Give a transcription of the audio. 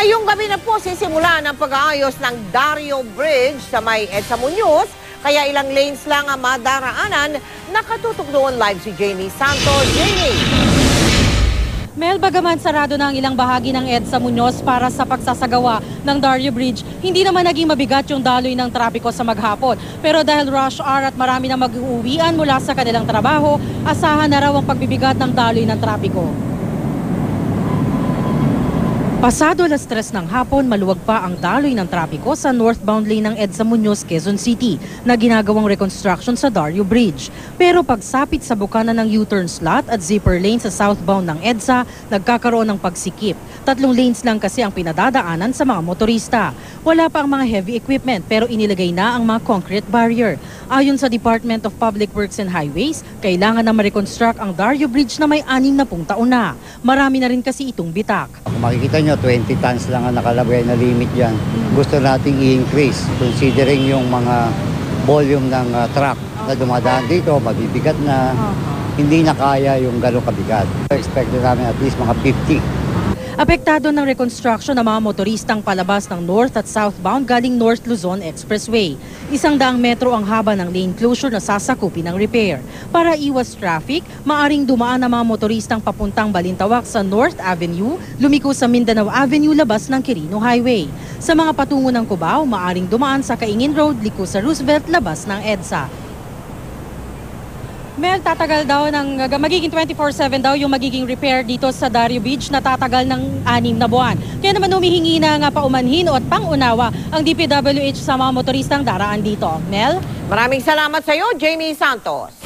Ngayong gabi na po sisimula ng pag-aayos ng Dario Bridge sa may EDSA Muñoz. Kaya ilang lanes lang ang madaraanan. Nakatutok doon live si Jamie Santos. Jamie! Mel, bagaman sarado na ang ilang bahagi ng EDSA Muñoz para sa pagsasagawa ng Dario Bridge, hindi naman naging mabigat yung daloy ng trapiko sa maghapon. Pero dahil rush hour at marami na mag-uuwian mula sa kanilang trabaho, asahan na raw ang pagbibigat ng daloy ng trapiko. Pasado alas 3 ng hapon, maluwag pa ang daloy ng trapiko sa northbound lane ng EDSA Muñoz, Quezon City na ginagawang reconstruction sa Dario Bridge. Pero pagsapit sa bukana ng U-turn slot at zipper lane sa southbound ng EDSA, nagkakaroon ng pagsikip. 3 lanes lang kasi ang pinadadaanan sa mga motorista. Wala pa ang mga heavy equipment pero inilagay na ang mga concrete barrier. Ayon sa Department of Public Works and Highways, kailangan na ma-reconstruct ang Dario Bridge na may 60 taon na. Marami na rin kasi itong bitak. Kung makikita nyo, 20 tons lang ang nakalagay na limit dyan. Gusto nating i-increase considering yung mga volume ng truck na dumadaan dito, mabibigat na, hindi na kaya yung gano'ng kabigat. Expect namin at least mga 50. Apektado ng reconstruction ng mga motoristang palabas ng north at southbound galing North Luzon Expressway. 100 metro ang haba ng lane closure na sasakupin ng repair. Para iwas traffic, maaring dumaan ang mga motoristang papuntang Balintawak sa North Avenue, lumiko sa Mindanao Avenue labas ng Quirino Highway. Sa mga patungo ng Cubao, maaring dumaan sa Caingin Road, liko sa Roosevelt labas ng EDSA. Mel, tatagal daw magiging 24/7 daw yung magiging repair dito sa Dario Bridge na tatagal ng 6 na buwan. Kaya naman humihingi na nga paumanhin o at pangunawa ang DPWH sa mga motoristang daraan dito. Mel? Maraming salamat sa iyo, Jamie Santos.